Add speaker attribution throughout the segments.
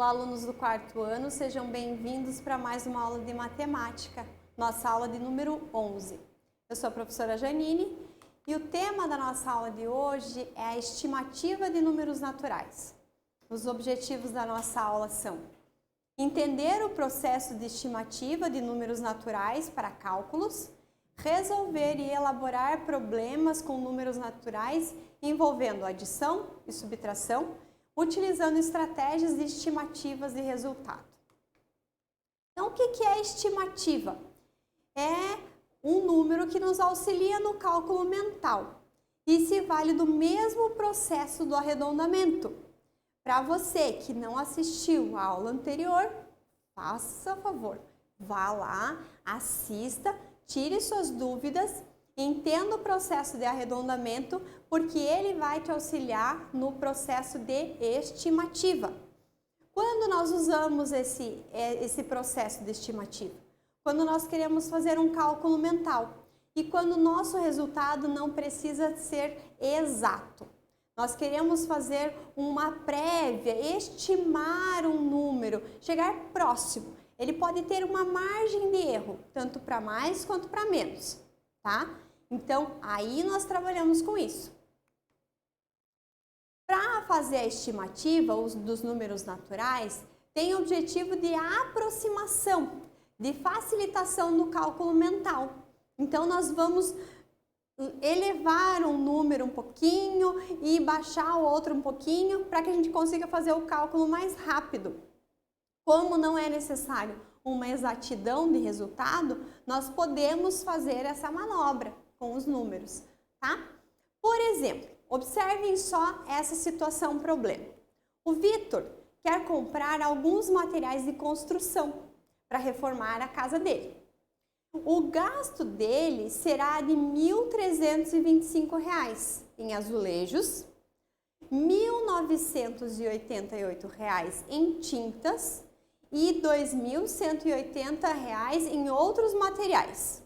Speaker 1: Olá, alunos do quarto ano, sejam bem-vindos para mais uma aula de matemática, nossa aula de número 11. Eu sou a professora Janine e o tema da nossa aula de hoje é a estimativa de números naturais. Os objetivos da nossa aula são entender o processo de estimativa de números naturais para cálculos, resolver e elaborar problemas com números naturais envolvendo adição e subtração, utilizando estratégias de estimativas de resultado. Então, o que é estimativa? É um número que nos auxilia no cálculo mental e se vale do mesmo processo do arredondamento. Para você que não assistiu à aula anterior, faça favor, vá lá, assista, tire suas dúvidas, entenda o processo de arredondamento, porque ele vai te auxiliar no processo de estimativa. Quando nós usamos esse processo de estimativa? Quando nós queremos fazer um cálculo mental e quando o nosso resultado não precisa ser exato. Nós queremos fazer uma prévia, estimar um número, chegar próximo. Ele pode ter uma margem de erro, tanto para mais quanto para menos, tá? Então, aí nós trabalhamos com isso. Para fazer a estimativa dos números naturais, tem o objetivo de aproximação, de facilitação no cálculo mental. Então, nós vamos elevar um número um pouquinho e baixar o outro um pouquinho para que a gente consiga fazer o cálculo mais rápido. Como não é necessário uma exatidão de resultado, nós podemos fazer essa manobra com os números, tá? Por exemplo, observem só essa situação problema. O Vitor quer comprar alguns materiais de construção para reformar a casa dele. O gasto dele será de R$ 1.325 em azulejos, R$ 1.988 em tintas e R$ 2.180 em outros materiais.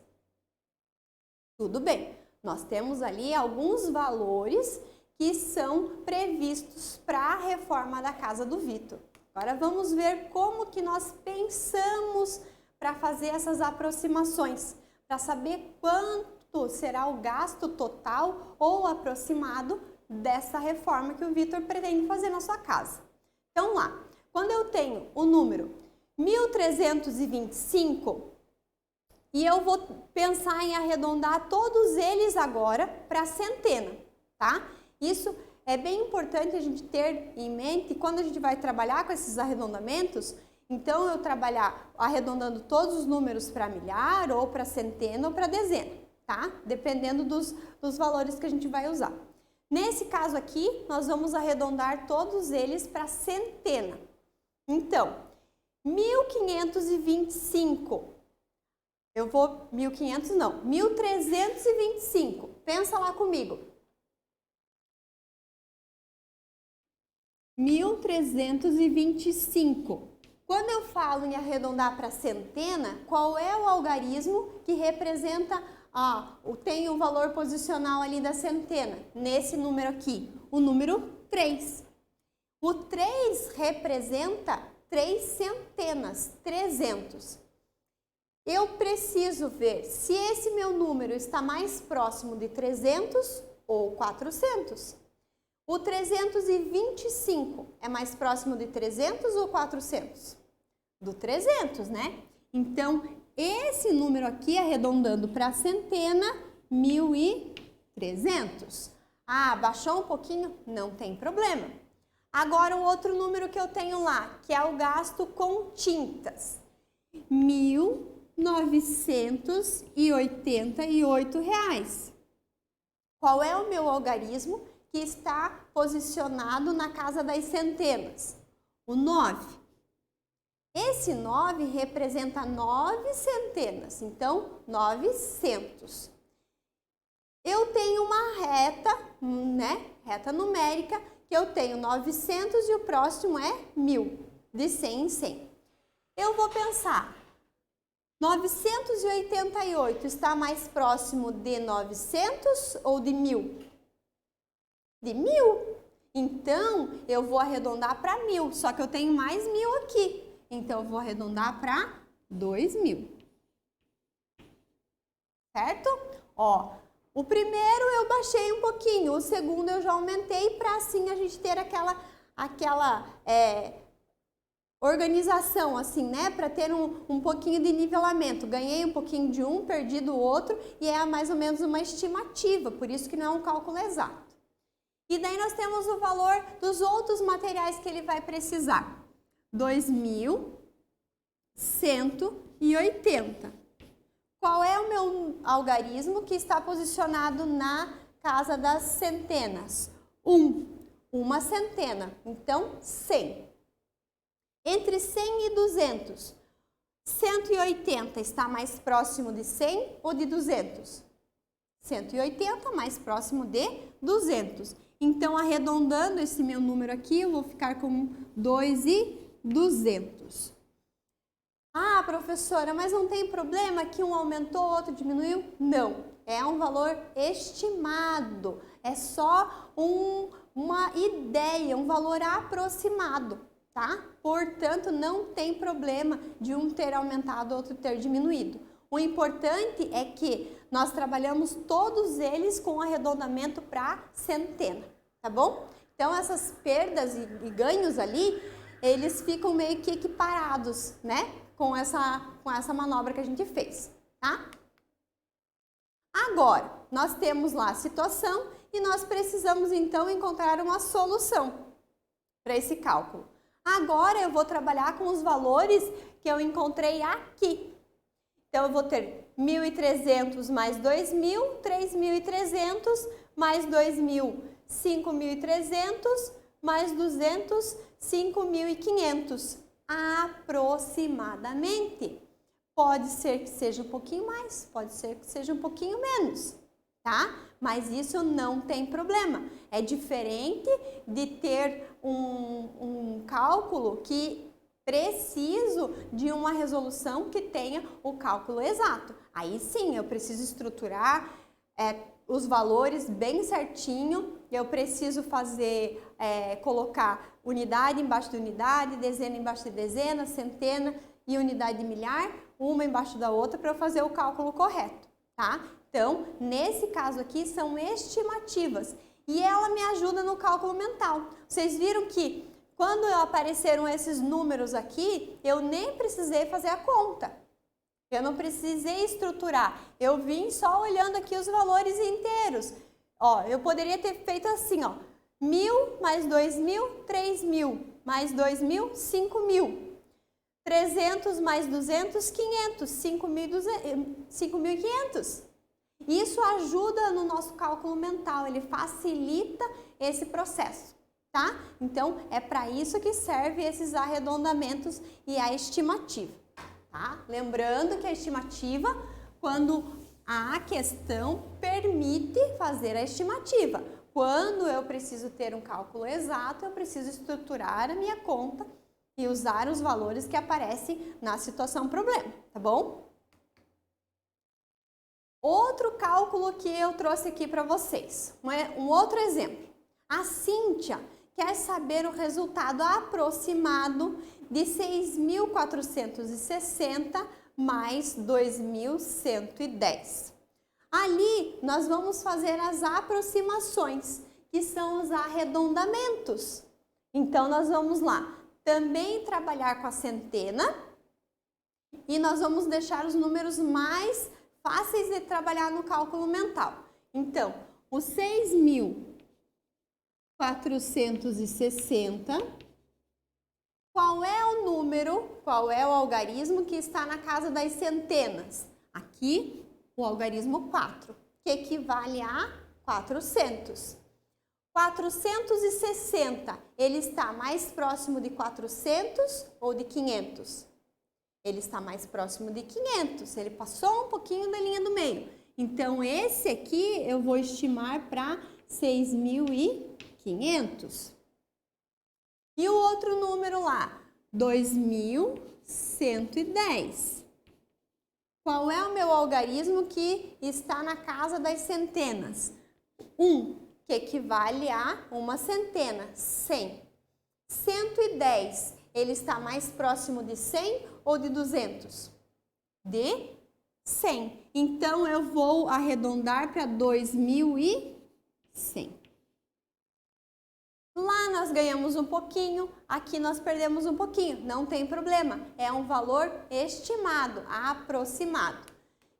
Speaker 1: Tudo bem, nós temos ali alguns valores que são previstos para a reforma da casa do Vitor. Agora vamos ver como que nós pensamos para fazer essas aproximações, para saber quanto será o gasto total ou aproximado dessa reforma que o Vitor pretende fazer na sua casa. Então lá, quando eu tenho o número 1.325 e eu vou pensar em arredondar todos eles agora para centena, tá? Isso é bem importante a gente ter em mente quando a gente vai trabalhar com esses arredondamentos. Então, eu trabalhar arredondando todos os números para milhar, ou para centena, ou para dezena, tá? Dependendo dos valores que a gente vai usar. Nesse caso aqui, nós vamos arredondar todos eles para centena. Então, 1.525. Eu vou, 1.500 não, 1.325. Pensa lá comigo. 1.325. Quando eu falo em arredondar para centena, qual é o algarismo que representa, tem o valor posicional ali da centena, nesse número aqui, o número 3. O 3 representa 3 centenas, 300. Eu preciso ver se esse meu número está mais próximo de 300 ou 400. O 325 é mais próximo de 300 ou 400? Do 300, né? Então, esse número aqui, arredondando para a centena, 1.300. Baixou um pouquinho? Não tem problema. Agora, o outro número que eu tenho lá, que é o gasto com tintas. R$ 1.988. Qual é o meu algarismo que está posicionado na casa das centenas? O 9. Esse 9 representa 9 centenas, então 900. Eu tenho uma reta, né? Reta numérica, que eu tenho 900 e o próximo é 1.000, de 100 em 100. Eu vou pensar, 988 está mais próximo de 900 ou de 1.000? De 1.000. Então, eu vou arredondar para 1.000, só que eu tenho mais 1.000 aqui. Então, eu vou arredondar para 2.000. Certo? Ó, o primeiro eu baixei um pouquinho, o segundo eu já aumentei para assim a gente ter aquela organização, assim, né? Para ter um pouquinho de nivelamento. Ganhei um pouquinho de um, perdi do outro e é mais ou menos uma estimativa, por isso que não é um cálculo exato. E daí nós temos o valor dos outros materiais que ele vai precisar. 2.180. Qual é o meu algarismo que está posicionado na casa das centenas? 1 centena. Então, 100. Entre 100 e 200, 180 está mais próximo de 100 ou de 200? 180 mais próximo de 200. Então, arredondando esse meu número aqui, eu vou ficar com 2.200. Ah, professora, mas não tem problema que um aumentou, outro diminuiu? Não, é um valor estimado, é só uma ideia, um valor aproximado, tá? Portanto, não tem problema de um ter aumentado, outro ter diminuído. O importante é que nós trabalhamos todos eles com arredondamento para centena, tá bom? Então, essas perdas e ganhos ali, eles ficam meio que equiparados, né? Com essa manobra que a gente fez, tá? Agora, nós temos lá a situação e nós precisamos, então, encontrar uma solução para esse cálculo. Agora, eu vou trabalhar com os valores que eu encontrei aqui. Então, eu vou ter 1.300 mais 2.000, 3.300 mais 2.000, 5.300 mais 200, 5.500. Aproximadamente. Pode ser que seja um pouquinho mais, pode ser que seja um pouquinho menos, tá? Mas isso não tem problema. É diferente de ter um cálculo que preciso de uma resolução que tenha o cálculo exato. Aí sim, eu preciso estruturar os valores bem certinho, eu preciso fazer, colocar unidade embaixo de unidade, dezena embaixo de dezena, centena e unidade de milhar, uma embaixo da outra para eu fazer o cálculo correto, tá? Então, nesse caso aqui, são estimativas e ela me ajuda no cálculo mental. Vocês viram que quando apareceram esses números aqui, eu nem precisei fazer a conta. Eu não precisei estruturar, eu vim só olhando aqui os valores inteiros. Ó, eu poderia ter feito assim, ó, 1.000 mais 2.000, 3.000, mais 2.000, 5.000. 300 mais 200, 500, 5.500. Isso ajuda no nosso cálculo mental, ele facilita esse processo, tá? Então, é para isso que serve esses arredondamentos e a estimativa. Tá? Lembrando que a estimativa, quando a questão permite fazer a estimativa. Quando eu preciso ter um cálculo exato, eu preciso estruturar a minha conta e usar os valores que aparecem na situação problema, tá bom? Outro cálculo que eu trouxe aqui para vocês, um outro exemplo. A Cíntia quer saber o resultado aproximado de 6.460 mais 2.110. Ali, nós vamos fazer as aproximações, que são os arredondamentos. Então, nós vamos lá também trabalhar com a centena e nós vamos deixar os números mais fáceis de trabalhar no cálculo mental. Então, o 6.460... Qual é o número, qual é o algarismo que está na casa das centenas? Aqui, o algarismo 4, que equivale a 400. 460, ele está mais próximo de 400 ou de 500? Ele está mais próximo de 500, ele passou um pouquinho da linha do meio. Então, esse aqui eu vou estimar para 6.500. E o outro número lá, 2.110. Qual é o meu algarismo que está na casa das centenas? que equivale a uma centena, 100. 110, ele está mais próximo de 100 ou de 200? De 100. Então, eu vou arredondar para 2100. Lá nós ganhamos um pouquinho, aqui nós perdemos um pouquinho, não tem problema. É um valor estimado, aproximado. O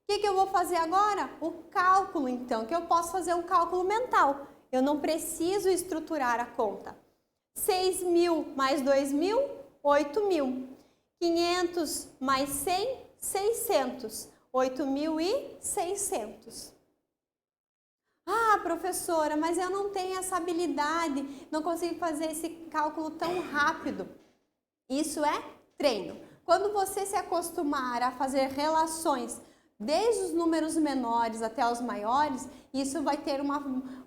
Speaker 1: que eu vou fazer agora? O cálculo, então, que eu posso fazer um cálculo mental. Eu não preciso estruturar a conta. 6.000 mais 2.000, 8.000. 500 mais 100, 600. 8.600. Ah, professora, mas eu não tenho essa habilidade, não consigo fazer esse cálculo tão rápido. Isso é treino. Quando você se acostumar a fazer relações desde os números menores até os maiores, isso vai ter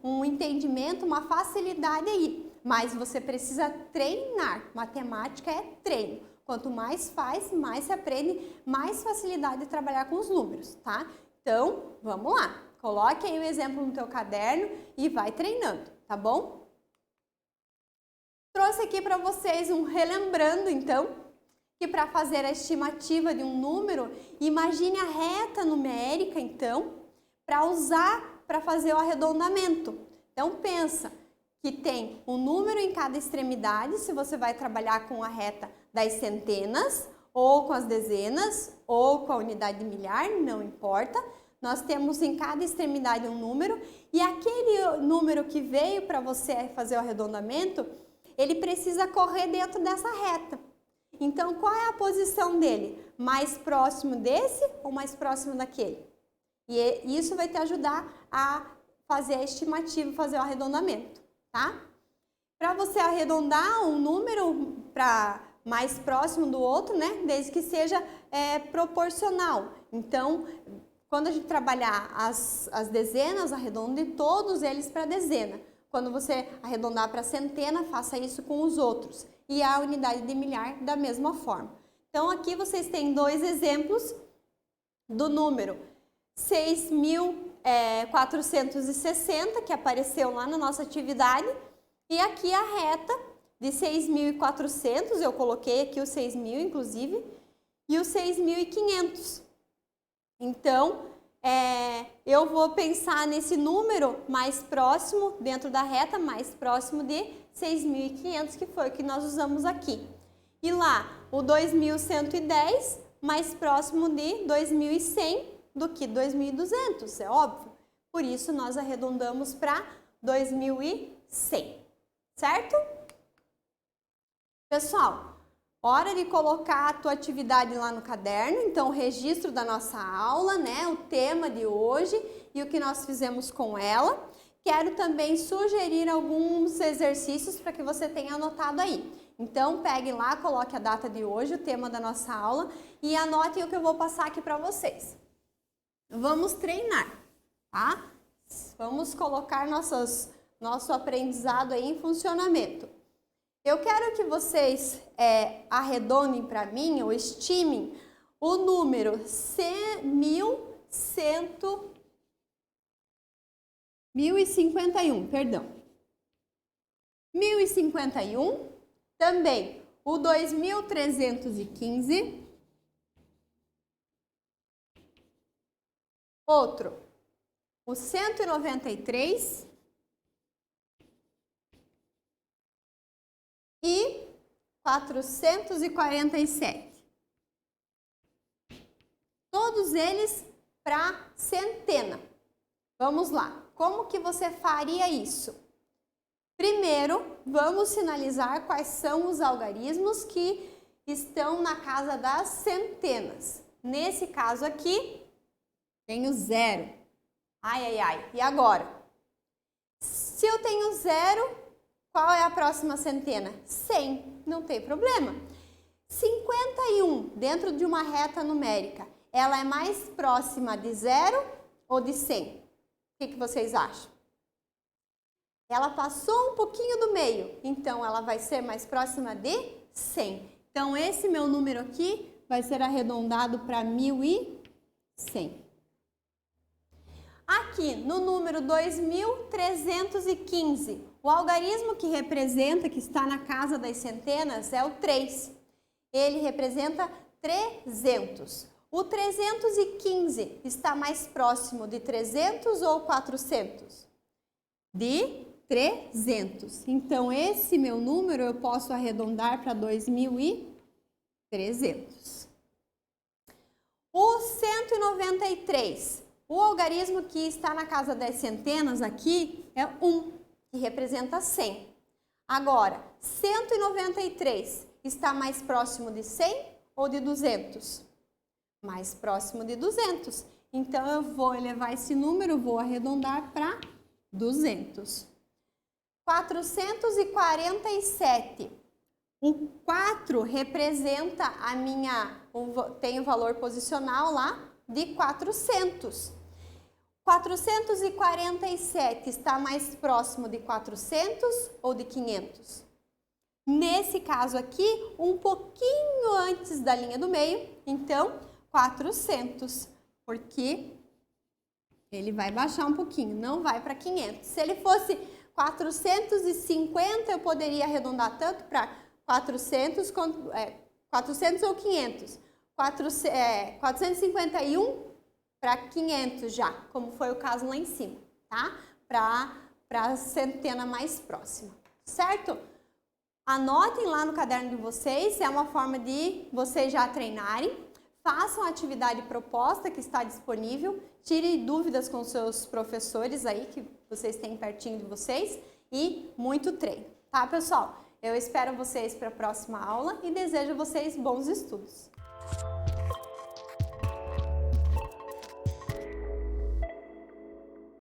Speaker 1: um entendimento, uma facilidade aí. Mas você precisa treinar. Matemática é treino. Quanto mais faz, mais se aprende, mais facilidade de trabalhar com os números, tá? Então, vamos lá. Coloque aí o exemplo no teu caderno e vai treinando, tá bom? Trouxe aqui para vocês relembrando, então, que para fazer a estimativa de um número, imagine a reta numérica, então, para usar para fazer o arredondamento. Então, pensa que tem um número em cada extremidade, se você vai trabalhar com a reta das centenas, ou com as dezenas, ou com a unidade de milhar, não importa. Nós temos em cada extremidade um número, e aquele número que veio para você fazer o arredondamento, ele precisa correr dentro dessa reta. Então, qual é a posição dele? Mais próximo desse ou mais próximo daquele? E isso vai te ajudar a fazer a estimativa, fazer o arredondamento, tá? Para você arredondar um número para mais próximo do outro, né? Desde que seja proporcional. Então, quando a gente trabalhar as dezenas, arredonde todos eles para dezena. Quando você arredondar para centena, faça isso com os outros. E a unidade de milhar da mesma forma. Então, aqui vocês têm dois exemplos do número 6.460, que apareceu lá na nossa atividade. E aqui a reta de 6.400, eu coloquei aqui o 6.000, inclusive, e o 6.500. Então, eu vou pensar nesse número mais próximo, dentro da reta, mais próximo de 6.500, que foi o que nós usamos aqui. E lá, o 2.110, mais próximo de 2.100 do que 2.200, é óbvio. Por isso, nós arredondamos para 2.100, certo? Pessoal, hora de colocar a tua atividade lá no caderno, então o registro da nossa aula, né, o tema de hoje e o que nós fizemos com ela. Quero também sugerir alguns exercícios para que você tenha anotado aí. Então, pegue lá, coloque a data de hoje, o tema da nossa aula e anotem o que eu vou passar aqui para vocês. Vamos treinar, tá? Vamos colocar nosso aprendizado aí em funcionamento. Eu quero que vocês arredondem para mim, ou estimem, o número 1051, perdão. 1051, também o 2315, outro, o 193 e 447. Todos eles para centena. Vamos lá. Como que você faria isso? Primeiro, vamos sinalizar quais são os algarismos que estão na casa das centenas. Nesse caso aqui, tenho 0. Ai, ai, ai. E agora? Se eu tenho 0, qual é a próxima centena? 100. Não tem problema. 51, dentro de uma reta numérica, ela é mais próxima de 0 ou de 100? O que vocês acham? Ela passou um pouquinho do meio, então ela vai ser mais próxima de 100. Então, esse meu número aqui vai ser arredondado para 1100. Aqui, no número 2315, o algarismo que representa, que está na casa das centenas, é o 3. Ele representa 300. O 315 está mais próximo de 300 ou 400? De 300. Então, esse meu número eu posso arredondar para 2300. O 193. O algarismo que está na casa das centenas aqui é 1, que representa 100. Agora, 193 está mais próximo de 100 ou de 200? Mais próximo de 200. Então, eu vou elevar esse número, vou arredondar para 200. 447. O 4 representa tem o valor posicional lá de 400. 447 está mais próximo de 400 ou de 500? Nesse caso aqui, um pouquinho antes da linha do meio, então 400, porque ele vai baixar um pouquinho, não vai para 500. Se ele fosse 450, eu poderia arredondar tanto para 400 ou 500. 451 para 500 já, como foi o caso lá em cima, tá? Para a centena mais próxima, certo? Anotem lá no caderno de vocês, é uma forma de vocês já treinarem. Façam a atividade proposta que está disponível, tirem dúvidas com seus professores aí, que vocês têm pertinho de vocês, e muito treino, tá, pessoal? Eu espero vocês para a próxima aula e desejo a vocês bons estudos.